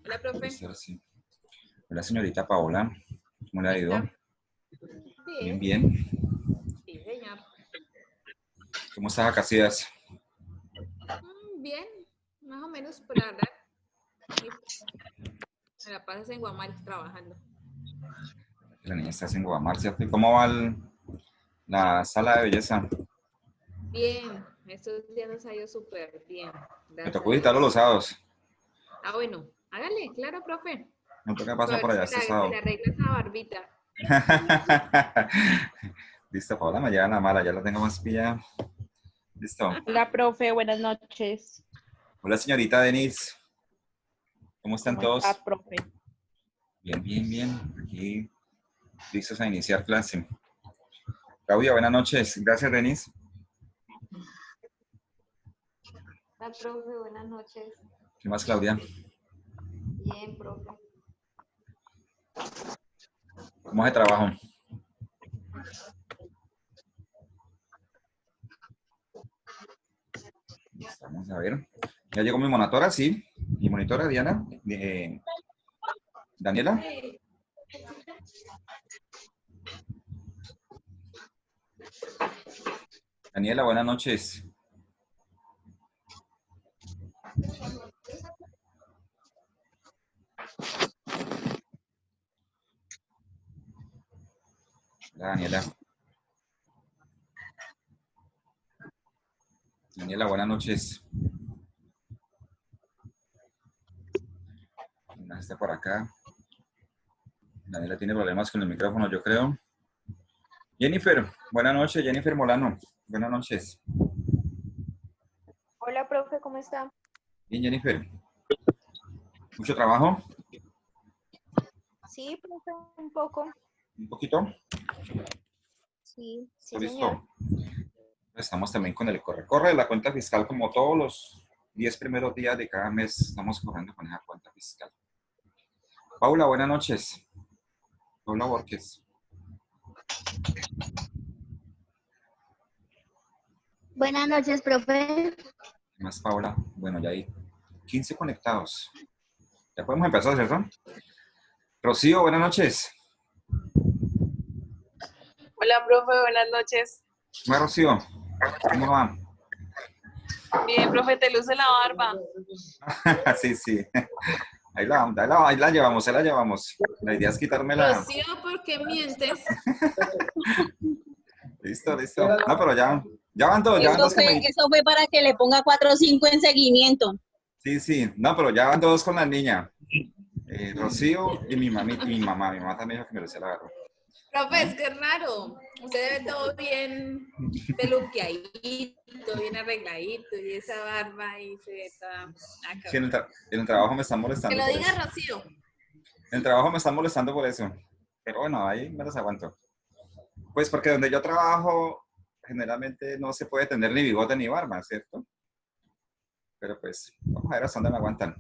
Hola, profe. Sí. Hola, señorita Paola. ¿Cómo le ha ido? ¿Está? Bien, Bien. bien. Sí, señor. ¿Cómo estás, Casillas? Bien, más o menos por la verdad. Listo. Me la pasas en Guamares trabajando. La niña está en Guamar, ¿cierto? ¿Y cómo va la sala de belleza? Bien, estos días nos ha ido súper bien. Me Gracias a tocó visitarlo los Dios. sábados. Ah, bueno, hágale, claro, profe. Me toca pasar por Profe, allá se este se sábado. le arregla esa barbita. Listo, Paola, me lleva la mala, ya la tengo más pillada. Listo. Hola, profe, buenas noches. Hola, señorita Denise. ¿Cómo están ¿Cómo está, todos? profe? Bien, bien, bien. Aquí listos a iniciar clase. Claudia, buenas noches. Gracias, Denise. Hola, profe, buenas noches. ¿Qué más, Claudia? Bien, profe. ¿Cómo es el trabajo? Vamos a ver. Ya llegó mi monitora, sí. Mi monitora, Diana. Daniela. Daniela, buenas noches. Hola, Daniela. Daniela, buenas noches. Está por acá. Daniela tiene problemas con el micrófono, yo creo. Jennifer, buenas noches. Jennifer Molano, buenas noches. Hola, profe, ¿cómo está? Bien, Jennifer. ¿Mucho trabajo? Sí, profe, un poco. ¿Un poquito? Sí, ¿Listo, sí, señor. listo? Estamos también con el corre-corre de la cuenta fiscal, como todos los 10 primeros días de cada mes estamos corriendo con esa cuenta fiscal. Paula, buenas noches. Paula Borges. Buenas noches, profe. ¿Qué más, Paula? Bueno, ya hay 15 conectados. Ya podemos empezar, ¿cierto? Rocío, buenas noches. Hola, profe, buenas noches. ¿Cómo va, Rocío? ¿Cómo va? Bien, profe, te luce la barba. Sí, sí. Ahí la llevamos, ahí la llevamos. La idea es quitármela. Rocío, ¿por qué mientes? Listo, listo. No, pero ya van dos, ya van dos que me... Eso fue para que le ponga 4 o 5 en seguimiento. Sí, sí. No, pero ya van dos con la niña. Rocío y mi mamá. Mi mamá también dijo que me lo hiciera la barba. Profe, es que es raro. Usted ve todo bien peluqueadito, bien arregladito, y esa barba y se ve toda... Sí, en el trabajo me están Que molestando lo por diga eso. Rocío. En el trabajo me están molestando por eso. Pero bueno, ahí me las aguanto. Pues porque donde yo trabajo, generalmente no se puede tener ni bigote ni barba, ¿cierto? Pero pues, vamos a ver hasta dónde me aguantan.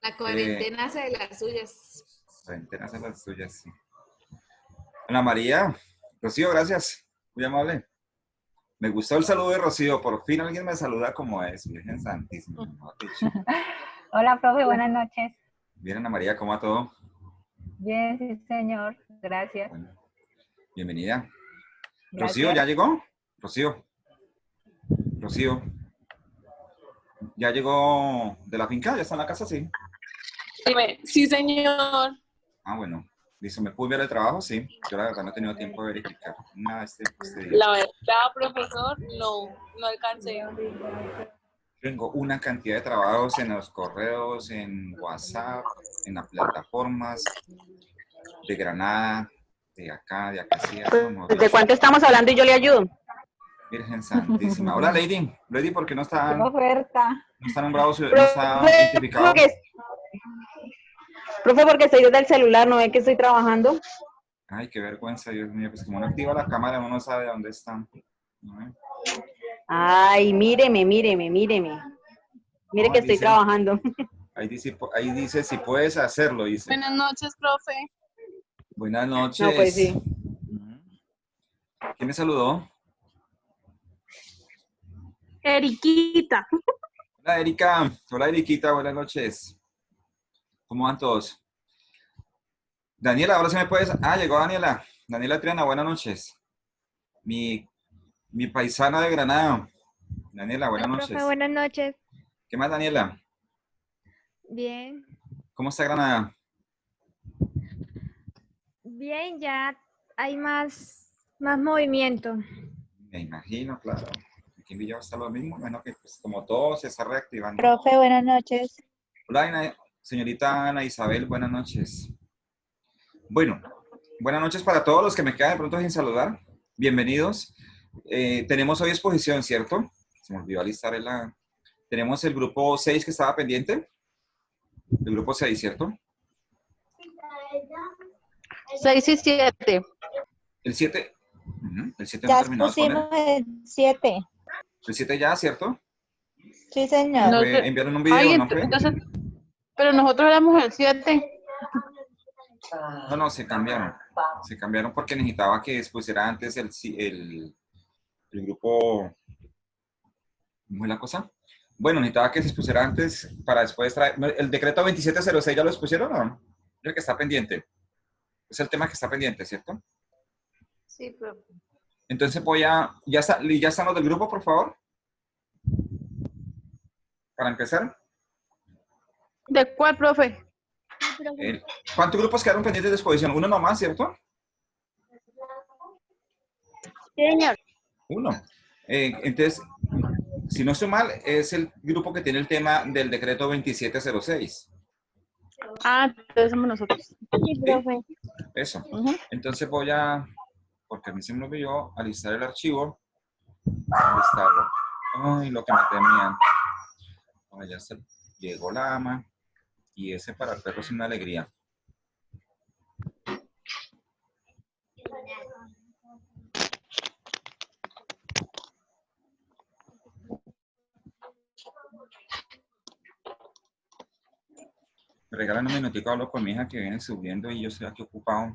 La cuarentena hace de las suyas. Cuarentenas en las suyas, sí. Ana María, Rocío, gracias. Muy amable. Me gustó el saludo de Rocío. Por fin alguien me saluda como es. Virgen Santísima. Mejor dicho. Hola, profe, buenas noches. Bien, Ana María, ¿cómo va todo? Bien, sí, señor. Gracias. Bueno, bienvenida. Rocío, Gracias. ¿ya llegó? Rocío. Rocío. ¿Ya llegó de la finca? ¿Ya está en la casa? Sí. Dime, sí, señor. Ah, bueno. Listo, ¿me pude ver el trabajo? Sí. Yo la verdad no he tenido tiempo de verificar nada este día. La verdad, profesor, no alcancé. Tengo una cantidad de trabajos en los correos, en WhatsApp, en las plataformas, de Granada, de acá, sí. No, ¿De cuánto estamos hablando y yo le ayudo? Virgen Santísima. Hola, Lady. Lady, ¿por qué no Qué está oferta. nombrado, no está Profe, identificado? porque estoy desde el celular, ¿no ve que estoy trabajando? Ay, qué vergüenza, Dios mío. Pues como no activa la cámara, uno no sabe dónde está. ¿No? Ay, míreme. Mire No, que estoy trabajando. ahí dice si puedes hacerlo, dice. Buenas noches, profe. Buenas No, pues noches. sí. ¿Quién me saludó? Eriquita. Hola, Erika. Hola, Eriquita. Buenas noches. ¿Cómo van todos? Daniela, ahora sí me puedes... Ah, llegó Daniela. Daniela Triana, buenas noches. Mi paisana de Granada. Daniela, buenas Hola, noches. profe, buenas noches. ¿Qué más, Daniela? Bien. ¿Cómo está Granada? Bien, ya hay más movimiento. Me imagino, claro. Aquí en Villa está lo mismo, menos que pues, como todo se está reactivando. Profe, buenas noches. Hola, señorita Ana Isabel, buenas noches. Bueno, buenas noches para todos los que me quedan de pronto sin saludar. Bienvenidos. Tenemos hoy exposición, ¿cierto? Se me olvidó alistar Tenemos el grupo 6 que estaba pendiente. El grupo 6, ¿cierto? 6 y 7. El 7. El 7 no Ya terminamos con él. pusimos el 7. El 7 ya, ¿cierto? Sí, señor. No sé. Enviaron un video, Ay, ¿no fue? entonces, pero nosotros éramos el 7. No, se cambiaron. Se cambiaron porque necesitaba que expusiera antes el grupo... ¿Cómo es la cosa? Bueno, necesitaba que se expusiera antes para después traer... ¿El decreto 2706 ya lo expusieron o no? Es el que está pendiente. Es el tema que está pendiente, ¿cierto? Sí, profe. Entonces voy a... ¿Ya están los del grupo, por favor? Para empezar. ¿De cuál, profe? ¿Cuántos grupos quedaron pendientes de exposición? Uno nomás, ¿cierto? Señor. Uno. Entonces, si no estoy mal, es el grupo que tiene el tema del decreto 2706. Ah, entonces somos nosotros. Sí, profe. Eso. Ujú. Entonces voy a, porque a mí se me olvidó, alistar el archivo. Alistarlo. Ay, lo que me temían. Bueno, ya se llegó la ama. Y ese para el perro es una alegría. Me regalan un minutico, hablo con mi hija que viene subiendo y yo estoy aquí ocupado.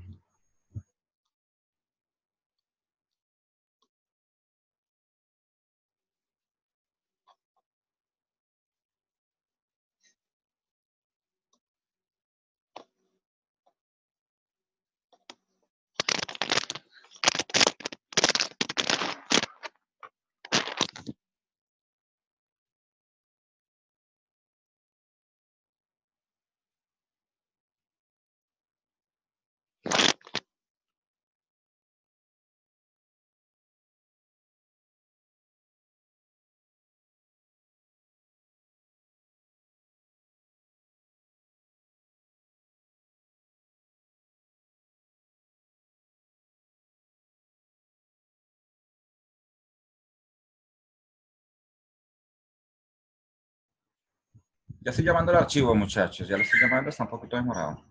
Ya estoy llamando al archivo, muchachos. Ya lo estoy llamando, está un poquito demorado.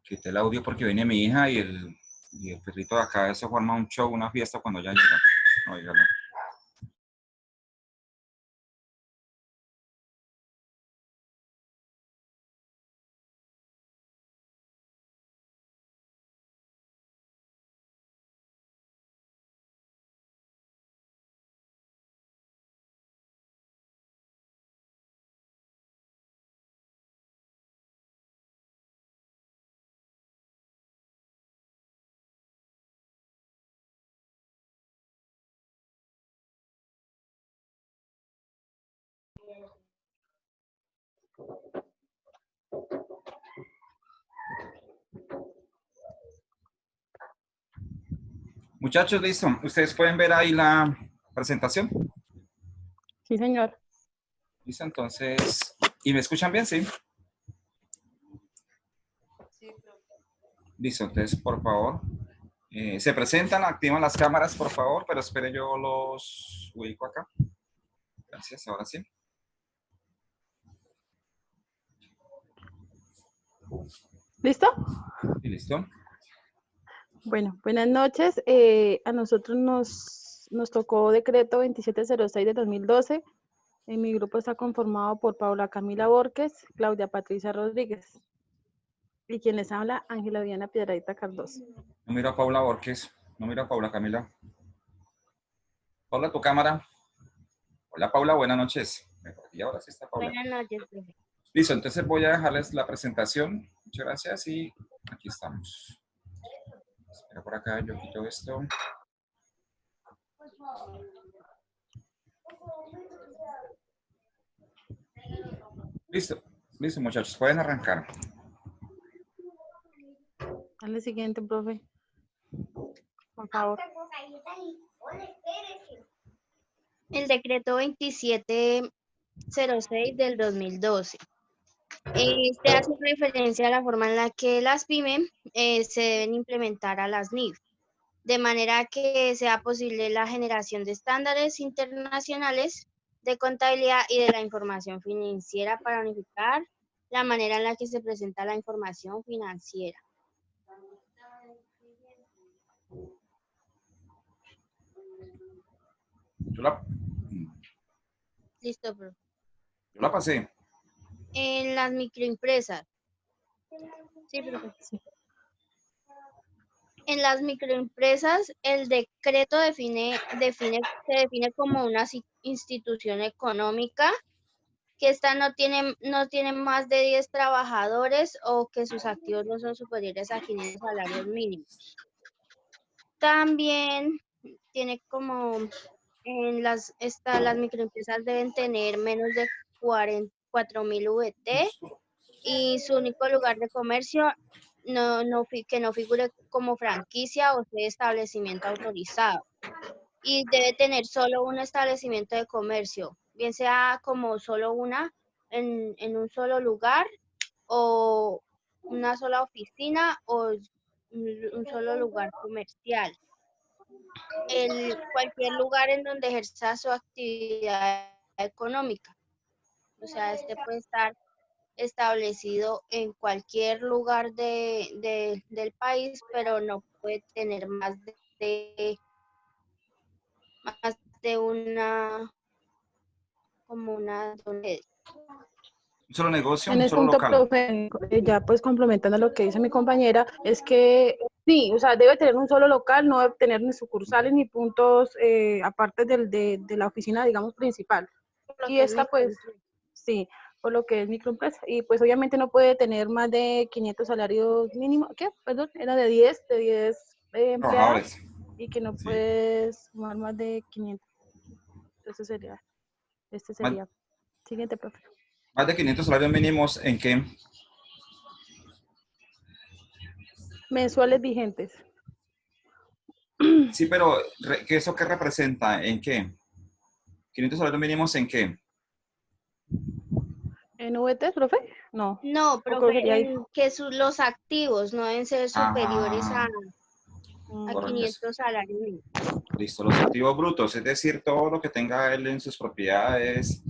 Quité el audio porque viene mi hija y el perrito de acá se forma un show, una fiesta cuando ya llega. Óigalo. Muchachos, listo. Ustedes pueden ver ahí la presentación. Sí, señor. Listo, entonces. ¿Y me escuchan bien? Sí. Listo, entonces, por favor. Se presentan, activan las cámaras, por favor, pero espere, yo los ubico acá. Gracias, ahora sí. ¿Listo? Y listo. Bueno, buenas noches. A nosotros nos tocó decreto 2706 de 2012. Mi grupo está conformado por Paula Camila Borges, Claudia Patricia Rodríguez. Y quien les habla, Ángela Diana Piedradita Cardoso. No miro a Paula Borges. No miro a Paula Camila. Paula, tu cámara. Hola, Paula, buenas noches. Y ahora sí está Paula. Buenas noches, profe. Listo, entonces voy a dejarles la presentación. Muchas gracias y aquí estamos. Espera por acá, yo quito esto. Listo, listo muchachos, pueden arrancar. Dale siguiente, profe. Por favor. El decreto 2706 del 2012. Este hace referencia a la forma en la que las pymes se deben implementar a las NIF, de manera que sea posible la generación de estándares internacionales de contabilidad y de la información financiera para unificar la manera en la que se presenta la información financiera. Listo, profe. Yo la pasé. En las microempresas. Sí, profe. Sí. En las microempresas, el decreto se define como una institución económica que esta no tiene más de 10 trabajadores o que sus activos no son superiores a 500 salarios mínimos. También tiene como las microempresas deben tener menos de 4.000 VT y su único lugar de comercio que no figure como franquicia o sea establecimiento autorizado. Y debe tener solo un establecimiento de comercio, bien sea como solo una en un solo lugar o una sola oficina o un solo lugar comercial. Cualquier lugar en donde ejerza su actividad económica. O sea, este puede estar establecido en cualquier lugar del país, pero no puede tener más de una sede. Un solo negocio, En un el solo punto, local. profe, ya pues complementando lo que dice mi compañera, es que sí, o sea, debe tener un solo local, no debe tener ni sucursales ni puntos aparte de la oficina, digamos, principal. Y esta pues, sí, por lo que es microempresa. Y pues obviamente no puede tener más de 500 salarios mínimos, ¿qué? Perdón, era de 10 empleados Trabajadores. y que no Sí. puedes sumar más de 500. Entonces sería, Siguiente, profe. Más de 500 salarios mínimos, ¿en qué? Mensuales vigentes. Sí, pero ¿eso qué representa? ¿En qué? ¿500 salarios mínimos en qué? ¿En VT, profe? No. No, profe, que los activos no deben ser superiores a Correcto. 500 salarios mínimos. Listo, los activos brutos, es decir, todo lo que tenga él en sus propiedades,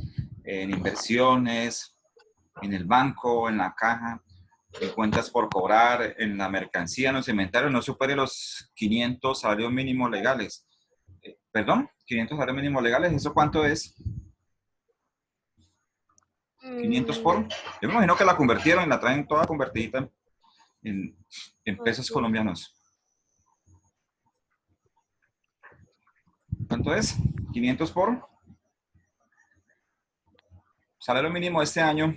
en inversiones, en el banco, en la caja, en cuentas por cobrar, en la mercancía, en los inventarios, no supere los 500 salarios mínimos legales. ¿Perdón? 500 salarios mínimos legales, ¿eso cuánto es? 500 por... Yo me imagino que la convirtieron y la traen toda convertidita en pesos colombianos. ¿Cuánto es? 500 por... Salario mínimo este año,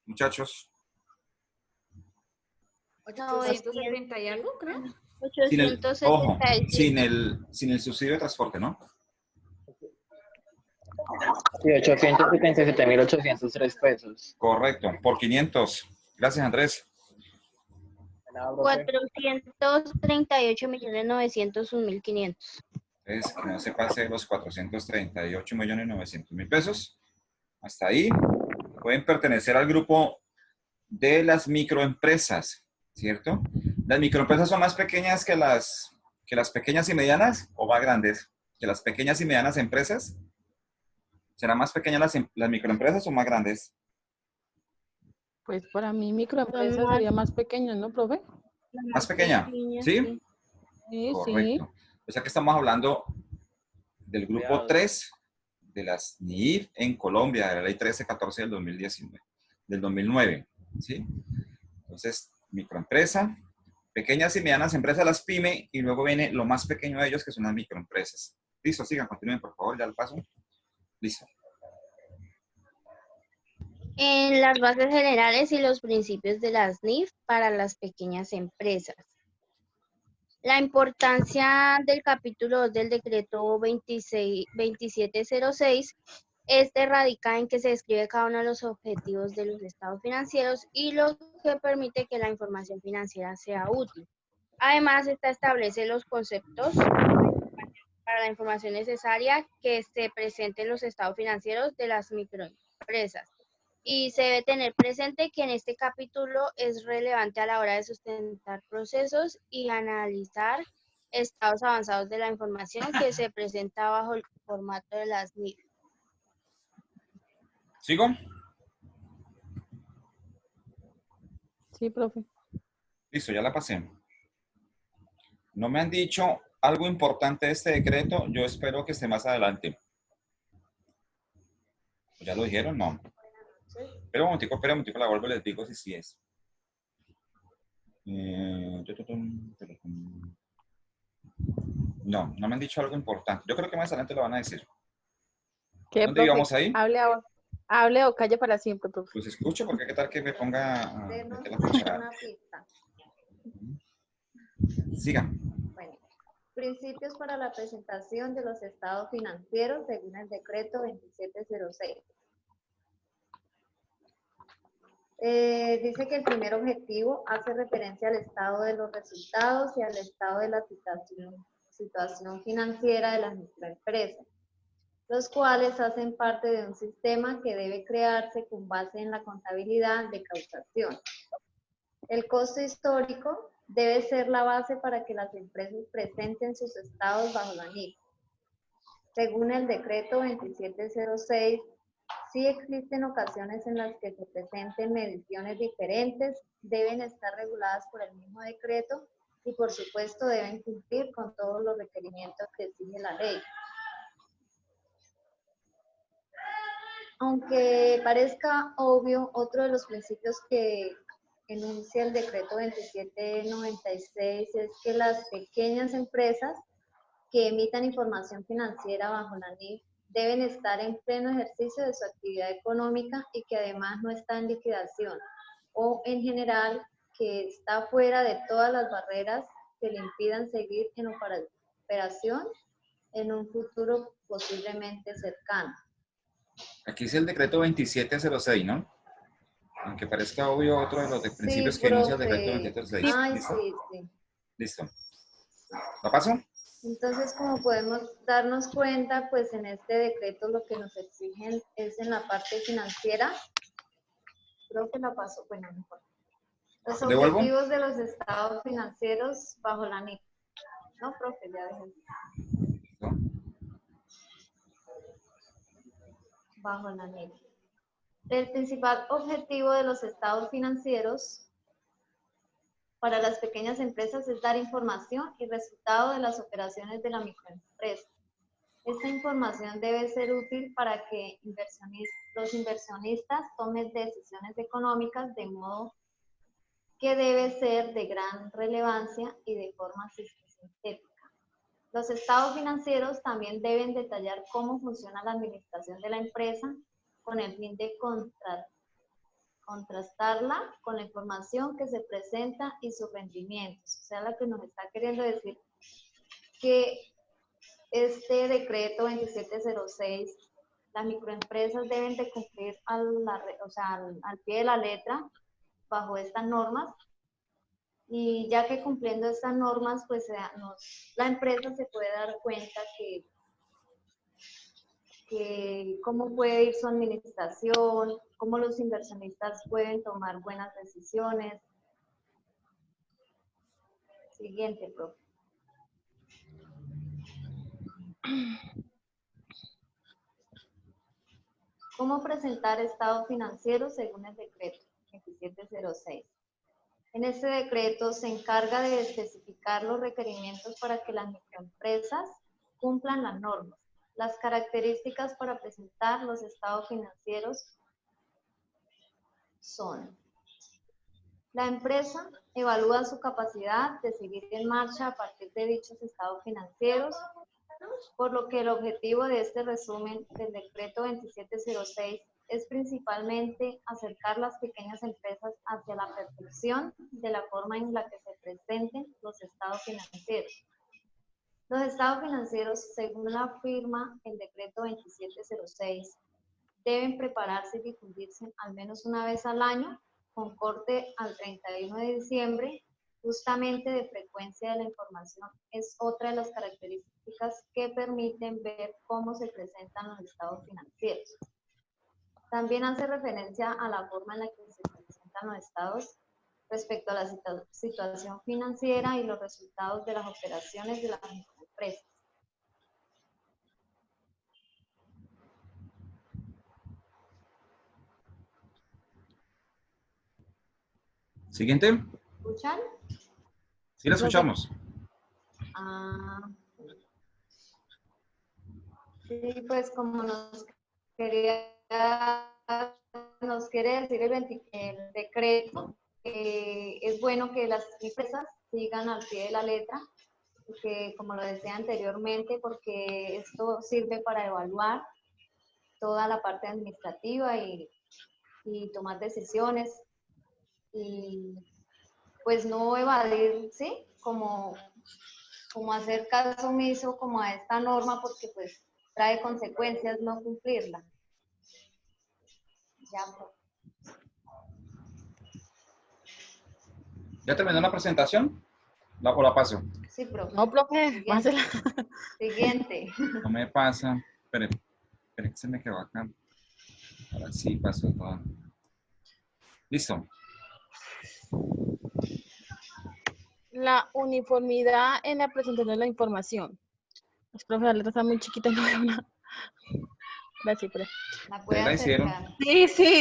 muchachos. 870 y algo, creo. 877. Sin el subsidio de transporte, ¿no? Sí, 877.803 pesos. Correcto, por 500. Gracias, Andrés. 438.901.500. Es que no se pase los 438.900.000 pesos. Hasta ahí. Pueden pertenecer al grupo de las microempresas, ¿cierto? ¿Las microempresas son más pequeñas que las pequeñas y medianas o más grandes que las pequeñas y medianas empresas? ¿Serán más pequeñas las microempresas o más grandes? Pues para mí microempresa sería más pequeña, ¿no, profe? ¿Más pequeña? ¿Sí? Sí, correcto. O sea que estamos hablando del grupo 3 de las NIF en Colombia, de la ley 1314 del 2019, del 2009, ¿sí? Entonces, microempresa, pequeñas y medianas empresas, las pyme, y luego viene lo más pequeño de ellos, que son las microempresas. Listo, sigan, continúen, por favor, ya lo paso. Listo. En las bases generales y los principios de las NIF para las pequeñas empresas. La importancia del capítulo 2 del decreto 2706 radica en que se describe cada uno de los objetivos de los estados financieros y lo que permite que la información financiera sea útil. Además, esta establece los conceptos para la información necesaria que se presente en los estados financieros de las microempresas. Y se debe tener presente que en este capítulo es relevante a la hora de sustentar procesos y analizar estados avanzados de la información que se presenta bajo el formato de las NIF. ¿Sigo? Sí, profe. Listo, ya la pasé. No me han dicho algo importante de este decreto, yo espero que esté más adelante. ¿Ya lo dijeron? No. Espera un momentico, la vuelvo y les digo si sí es. No, no me han dicho algo importante. Yo creo que más adelante lo van a decir. ¿Qué, ¿Dónde profe? íbamos ahí? Hable o calle para siempre, profe. Pues escucho, porque qué tal que me ponga a meter la cuchara. Sigan. Bueno, principios para la presentación de los estados financieros según el decreto 2706. Dice que el primer objetivo hace referencia al estado de los resultados y al estado de la situación financiera de las microempresas, los cuales hacen parte de un sistema que debe crearse con base en la contabilidad de causación. El costo histórico debe ser la base para que las empresas presenten sus estados bajo la NIF. Según el decreto 2706, sí existen ocasiones en las que se presenten mediciones diferentes, deben estar reguladas por el mismo decreto y por supuesto deben cumplir con todos los requerimientos que exige la ley. Aunque parezca obvio, otro de los principios que enuncia el decreto 2796 es que las pequeñas empresas que emitan información financiera bajo la NIF deben estar en pleno ejercicio de su actividad económica y que además no está en liquidación o en general que está fuera de todas las barreras que le impidan seguir en operación en un futuro posiblemente cercano. Aquí es el decreto 2706, ¿no? Aunque parezca obvio, otro de los principios que enuncia el decreto 2706. Ay, ¿Listo? sí. Listo. ¿La paso? Entonces, como podemos darnos cuenta, pues en este decreto lo que nos exigen es en la parte financiera. Creo que la paso, bueno, mejor. Los objetivos de los estados financieros bajo la NIF. No, profe, ya dejé. Bajo la NIF. El principal objetivo de los estados financieros para las pequeñas empresas es dar información y resultado de las operaciones de la microempresa. Esta información debe ser útil para que los inversionistas tomen decisiones económicas de modo que debe ser de gran relevancia y de forma sintética. Los estados financieros también deben detallar cómo funciona la administración de la empresa con el fin de contrastarla con la información que se presenta y sus rendimientos. O sea, lo que nos está queriendo decir que este decreto 2706, las microempresas deben de cumplir al pie de la letra bajo estas normas, y ya que cumpliendo estas normas, pues la empresa se puede dar cuenta que cómo puede ir su administración, cómo los inversionistas pueden tomar buenas decisiones. Siguiente, profe. ¿Cómo presentar estados financieros según el decreto 2706? En este decreto se encarga de especificar los requerimientos para que las microempresas cumplan las normas. Las características para presentar los estados financieros son: la empresa evalúa su capacidad de seguir en marcha a partir de dichos estados financieros, por lo que el objetivo de este resumen del decreto 2706 es principalmente acercar las pequeñas empresas hacia la perfección de la forma en la que se presenten los estados financieros. Los estados financieros, según la firma el decreto 2706, deben prepararse y difundirse al menos una vez al año, con corte al 31 de diciembre. Justamente de frecuencia de la información es otra de las características que permiten ver cómo se presentan los estados financieros. También hace referencia a la forma en la que se presentan los estados respecto a la situación financiera y los resultados de las operaciones de las empresas. Siguiente. ¿Escuchan? Sí, la escuchamos. Sí, pues como nos quiere decir el decreto, es bueno que las empresas sigan al pie de la letra, porque, como lo decía anteriormente, porque esto sirve para evaluar toda la parte administrativa y tomar decisiones y pues no evadir, ¿sí? Como hacer caso omiso como a esta norma, porque pues trae consecuencias no cumplirla. ¿Ya terminó la presentación? ¿O la paso? Sí, profe. No, profe, pásela. Siguiente. No me pasa. Espere que se me quedó acá. Ahora sí pasó todo. Listo. La uniformidad en la presentación de la información. Pues, profe, la letra está muy chiquita y no veo nada. Gracias, profe. La puede ¿La hicieron? acercar.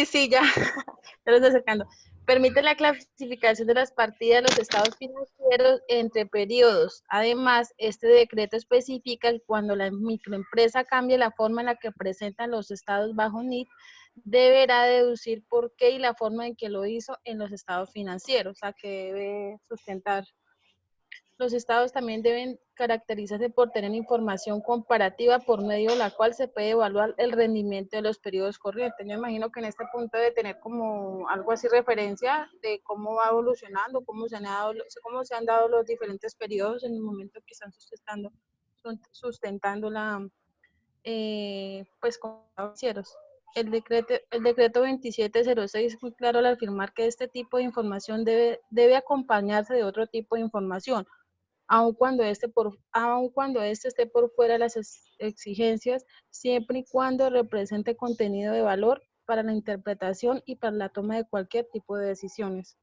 Sí, ya. Ya lo estoy acercando. Permite la clasificación de las partidas de los estados financieros entre periodos. Además, este decreto especifica que cuando la microempresa cambie la forma en la que presentan los estados bajo NIF, deberá deducir por qué y la forma en que lo hizo en los estados financieros, o sea, que debe sustentar. Los estados también deben caracterizarse por tener información comparativa por medio de la cual se puede evaluar el rendimiento de los periodos corrientes. Yo imagino que en este punto debe tener como algo así referencia de cómo va evolucionando, cómo se han dado los diferentes periodos en el momento que están sustentando la, pues, con financieros. El decreto 2706 es muy claro al afirmar que este tipo de información debe acompañarse de otro tipo de información, aun cuando este esté por fuera de las exigencias, siempre y cuando represente contenido de valor para la interpretación y para la toma de cualquier tipo de decisiones.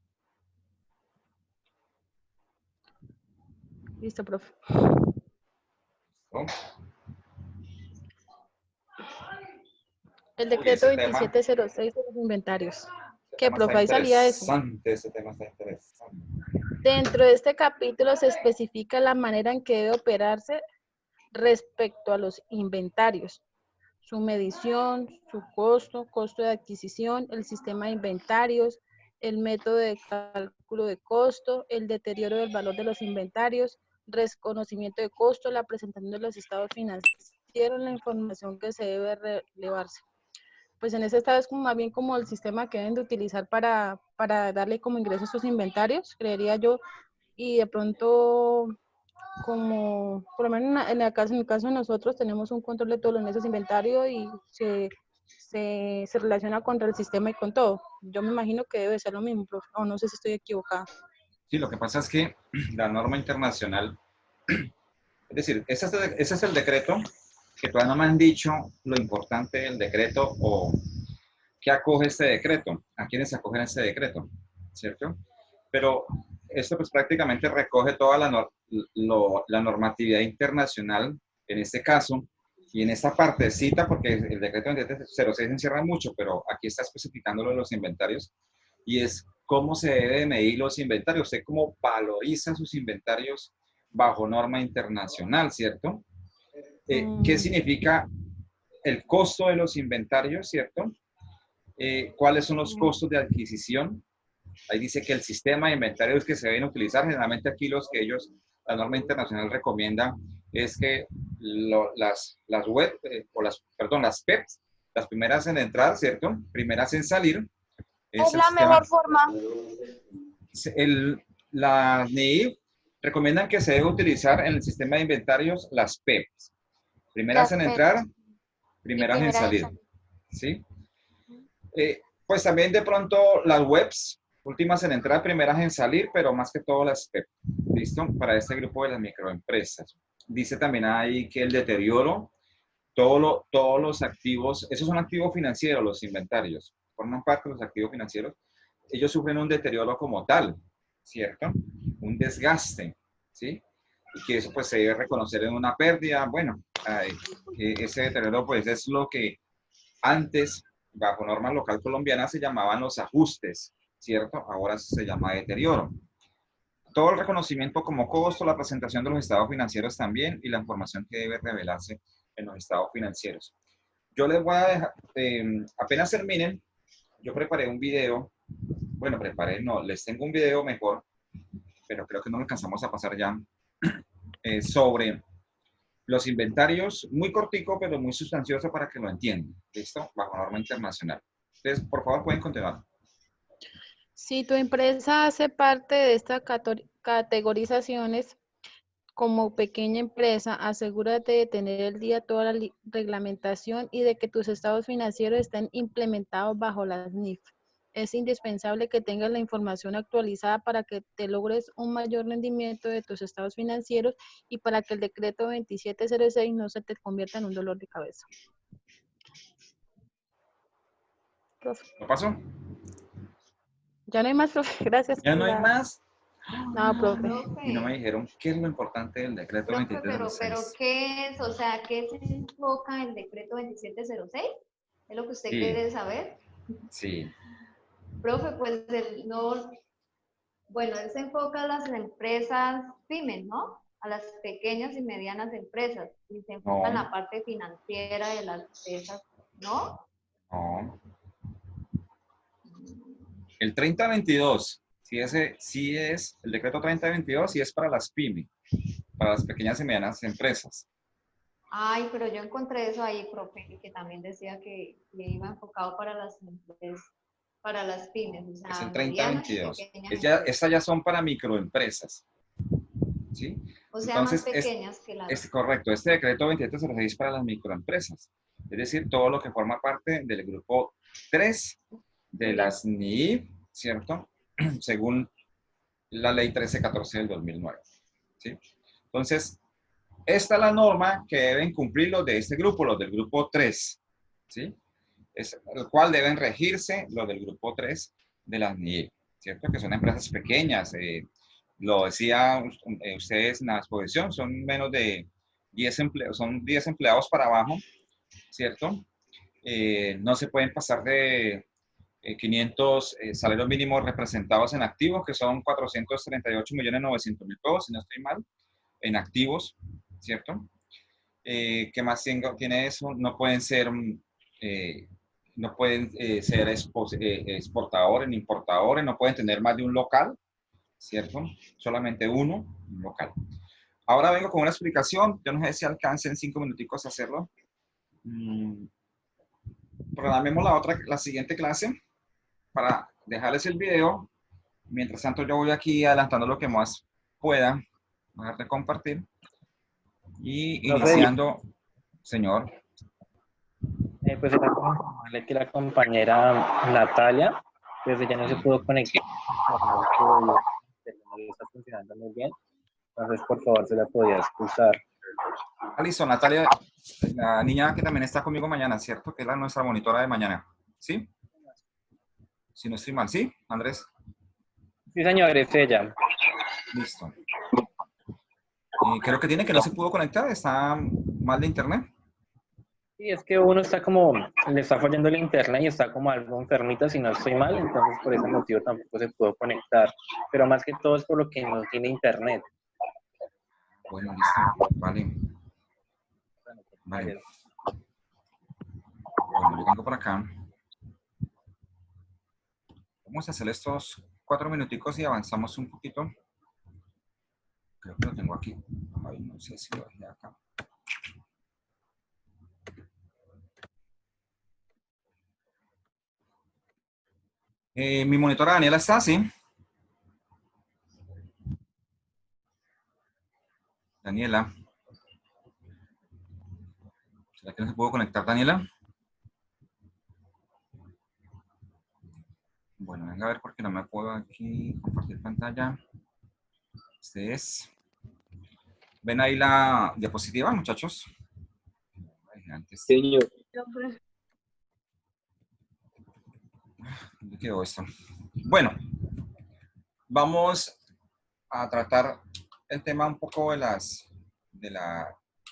Listo, profe. ¿Oh? El decreto Uy, ese tema. 2706 de los inventarios. ¿Qué, Tema profe? está Ahí salía eso. interesante, ese tema está interesante. Dentro de este capítulo se especifica la manera en que debe operarse respecto a los inventarios, su medición, su costo de adquisición, el sistema de inventarios, el método de cálculo de costo, el deterioro del valor de los inventarios, reconocimiento de costo, la presentación de los estados financieros, la información que se debe relevarse. Pues en ese estado es como más bien como el sistema que deben de utilizar para darle como ingreso a sus inventarios, creería yo, y de pronto como, por lo menos en el caso de nosotros, tenemos un control de todos los meses de inventario y se relaciona contra el sistema y con todo. Yo me imagino que debe ser lo mismo, profe, o no sé si estoy equivocada. Sí, lo que pasa es que la norma internacional, es decir, ese es el decreto, que todavía no me han dicho lo importante del decreto o qué acoge este decreto, a quiénes se acogen este decreto, ¿cierto? Pero esto pues prácticamente recoge toda la normatividad internacional en este caso, y en esta partecita, porque el decreto 2706 encierra mucho, pero aquí está especificando lo de los inventarios, y es cómo se debe medir los inventarios, usted cómo valoriza sus inventarios bajo norma internacional, ¿cierto? ¿Qué significa el costo de los inventarios, cierto? ¿Cuáles son los costos de adquisición? Ahí dice que el sistema de inventarios que se deben utilizar, generalmente aquí los que ellos, la norma internacional recomienda, es que las web, las PEPs, las primeras en entrar, ¿cierto? Primeras en salir. Es la mejor forma. La NIIF recomiendan que se debe utilizar en el sistema de inventarios las PEPs. Primeras en entrar, primeras en salir. ¿Sí? Pues también de pronto las webs, últimas en entrar, primeras en salir, pero más que todo las PEP. ¿Listo? Para este grupo de las microempresas. Dice también ahí que el deterioro, todos los activos, esos son activos financieros, los inventarios, forman parte de los activos financieros, ellos sufren un deterioro como tal, ¿cierto? Un desgaste, ¿sí? Y que eso pues se debe reconocer en una pérdida. Bueno, ese deterioro pues es lo que antes, bajo norma local colombiana, se llamaban los ajustes, ¿cierto? Ahora se llama deterioro. Todo el reconocimiento como costo, la presentación de los estados financieros también y la información que debe revelarse en los estados financieros. Yo les voy a dejar, apenas terminen, yo preparé un video, bueno, les tengo un video mejor, pero creo que no lo alcanzamos a pasar ya, sobre los inventarios, muy cortico, pero muy sustancioso para que lo entiendan, ¿listo? Bajo norma internacional. Entonces, por favor, pueden continuar. Si tu empresa hace parte de estas categorizaciones como pequeña empresa, asegúrate de tener al día toda la reglamentación y de que tus estados financieros estén implementados bajo las NIF. Es indispensable que tengas la información actualizada para que te logres un mayor rendimiento de tus estados financieros y para que el decreto 2706 no se te convierta en un dolor de cabeza. Profe. ¿Lo pasó? Ya no hay más, profe. Gracias. ¿Ya no hay más? No, profe. Y no me dijeron qué es lo importante del decreto Profe, 2306. pero ¿qué es? O sea, ¿qué se enfoca el decreto 2706? ¿Es lo que usted Sí. quiere saber? Sí. Profe, pues bueno, él se enfoca a las empresas pymes, ¿no? A las pequeñas y medianas empresas. Y se enfoca en la parte financiera de las empresas, ¿no? No. El 3022, sí es, el decreto 3022, sí es para las pymes, para las pequeñas y medianas empresas. Ay, pero yo encontré eso ahí, profe, que también decía que iba enfocado para las empresas, para las pymes. O sea, Es el medianas y 3022. pequeñas empresas. Estas ya son para microempresas. ¿Sí? O sea, Entonces, más pequeñas que las... es correcto. Este decreto 2706 es para las microempresas. Es decir, todo lo que forma parte del grupo 3 de las NIIF, ¿cierto? Según la ley 1314 del 2009. ¿Sí? Entonces, esta es la norma que deben cumplir los de este grupo, los del grupo 3. ¿Sí? Es el cual deben regirse los del grupo 3 de las NIIF, ¿cierto? Que son empresas pequeñas. Lo decía ustedes en la exposición, son menos de 10 empleados, son 10 empleados para abajo, ¿cierto? No se pueden pasar de 500 salarios mínimos representados en activos, que son 438.900.000 pesos, si no estoy mal, en activos, ¿cierto? ¿Qué más tiene eso? No pueden ser, ser exportadores ni importadores, no pueden tener más de un local, ¿cierto? Solamente un local. Ahora vengo con una explicación, yo no sé si alcance en 5 minuticos hacerlo. Programemos la siguiente clase para dejarles el video. Mientras tanto, yo voy aquí adelantando lo que más pueda. Voy a dejar de compartir. Y iniciando, señor. Pues era como informarle que la compañera Natalia, pues ella no se pudo conectar. No está funcionando muy bien. Entonces, por favor, se la podía excusar. Listo, Natalia, la niña que también está conmigo mañana, ¿cierto? Que es nuestra monitora de mañana. ¿Sí? Si no estoy mal, ¿sí, Andrés? Sí, señor, es ella. Listo. Creo que tiene que no se pudo conectar, está mal de internet. Sí, es que uno está como, le está fallando el internet y está como algo enfermito, si no estoy mal, entonces por ese motivo tampoco se pudo conectar. Pero más que todo es por lo que no tiene internet. Bueno, listo, vale. Vale. Bueno, yo tengo por acá. Vamos a hacer estos 4 minuticos y avanzamos un poquito. Creo que lo tengo aquí. Ay, no sé si lo dejé acá. Mi monitora Daniela está, ¿sí? Daniela. ¿Será que no se pudo conectar, Daniela? Bueno, venga a ver porque no me puedo aquí compartir pantalla. Este es. ¿Ven ahí la diapositiva, muchachos? Señor. ¿Dónde quedó esto? Bueno, vamos a tratar el tema un poco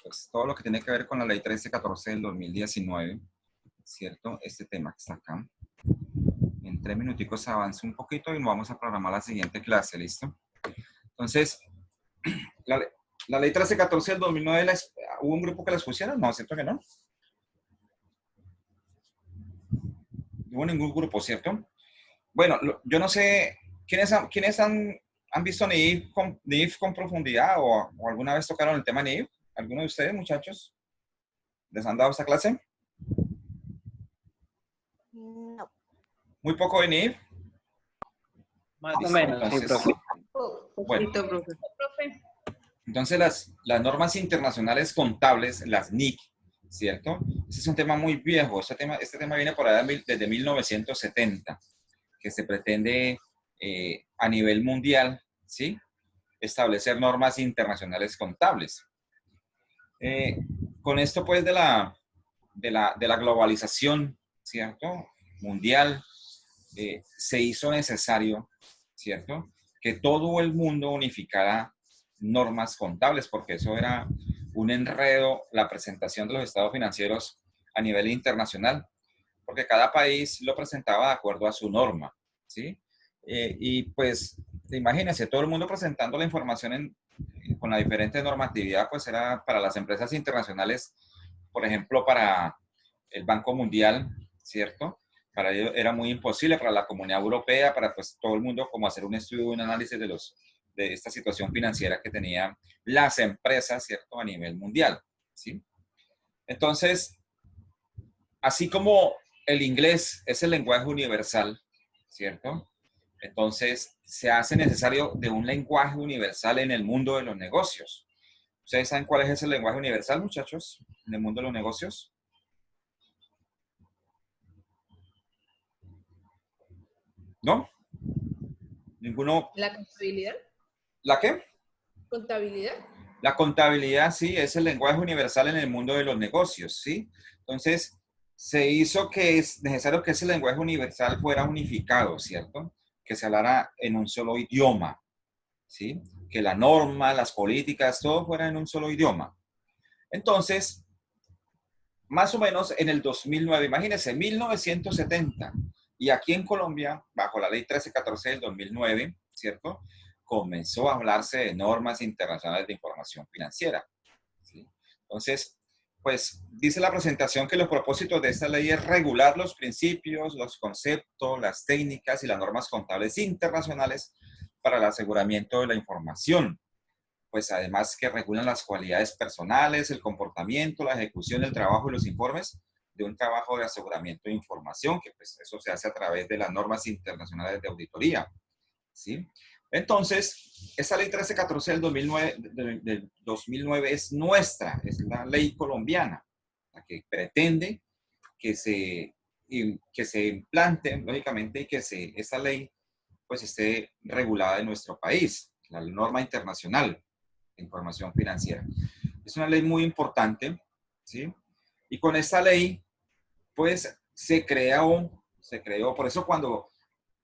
pues, todo lo que tiene que ver con la ley 1314 del 2019, ¿cierto? Este tema que está acá. En 3 minuticos avanzo un poquito y nos vamos a programar la siguiente clase, ¿listo? Entonces, la ley 1314 del 2009, ¿hubo un grupo que la expusieron? No, ¿cierto que no? No hubo ningún grupo, ¿cierto? Bueno, yo no sé, ¿quiénes han visto NIIF con profundidad o alguna vez tocaron el tema NIIF? ¿Alguno de ustedes, muchachos? ¿Les han dado esta clase? No. ¿Muy poco de NIIF? Más o menos, sí, profe. Bueno, entonces las normas internacionales contables, las NIC, ¿cierto? Ese es un tema muy viejo. Este tema viene por allá desde 1970, que se pretende a nivel mundial, ¿sí? Establecer normas internacionales contables. Con esto, pues, de la globalización, ¿cierto? Mundial, se hizo necesario, ¿cierto? Que todo el mundo unificara normas contables, porque eso era un enredo, la presentación de los estados financieros a nivel internacional, porque cada país lo presentaba de acuerdo a su norma, ¿sí? Y pues, imagínense, todo el mundo presentando la información con la diferente normatividad, pues era para las empresas internacionales, por ejemplo, para el Banco Mundial, ¿cierto? Para ellos era muy imposible, para la Comunidad Europea, para pues todo el mundo, como hacer un estudio, un análisis de esta situación financiera que tenían las empresas, ¿cierto? A nivel mundial, ¿sí? Entonces, así como el inglés es el lenguaje universal, ¿cierto? Entonces, se hace necesario de un lenguaje universal en el mundo de los negocios. ¿Ustedes saben cuál es ese lenguaje universal, muchachos, en el mundo de los negocios? ¿No? ¿Ninguno? ¿La contabilidad? ¿La qué? ¿Contabilidad? La contabilidad, sí, es el lenguaje universal en el mundo de los negocios, ¿sí? Entonces, se hizo que es necesario que ese lenguaje universal fuera unificado, ¿cierto? Que se hablara en un solo idioma, ¿sí? Que la norma, las políticas, todo fuera en un solo idioma. Entonces, más o menos en el 2009, imagínense, 1970, y aquí en Colombia, bajo la ley 1314 del 2009, ¿cierto? Comenzó a hablarse de normas internacionales de información financiera, ¿sí? Entonces, pues dice la presentación que los propósitos de esta ley es regular los principios, los conceptos, las técnicas y las normas contables internacionales para el aseguramiento de la información. Pues además que regulan las cualidades personales, el comportamiento, la ejecución del trabajo y los informes de un trabajo de aseguramiento de información, que pues eso se hace a través de las normas internacionales de auditoría, ¿sí? Entonces, esta ley 1314 del 2009 es nuestra, es la ley colombiana, la que pretende que se implante, lógicamente, y que esta ley pues esté regulada en nuestro país, la norma internacional de información financiera. Es una ley muy importante, ¿sí? Y con esta ley, pues se creó, por eso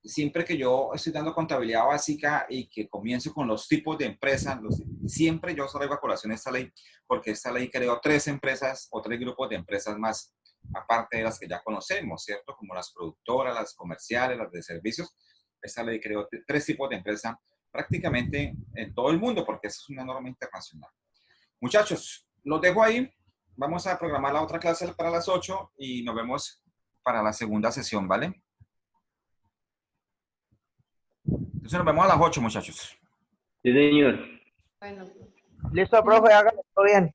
siempre que yo estoy dando contabilidad básica y que comienzo con los tipos de empresas, siempre yo traigo a colación esta ley, porque esta ley creó 3 empresas o 3 grupos de empresas más, aparte de las que ya conocemos, ¿cierto? Como las productoras, las comerciales, las de servicios. Esta ley creó 3 tipos de empresas prácticamente en todo el mundo, porque esa es una norma internacional. Muchachos, los dejo ahí. vamos a programar la otra clase para las 8 y nos vemos para la segunda sesión, ¿vale? Entonces nos vemos a las 8, muchachos. Sí, señor. Bueno, Listo, profe, hágalo todo bien.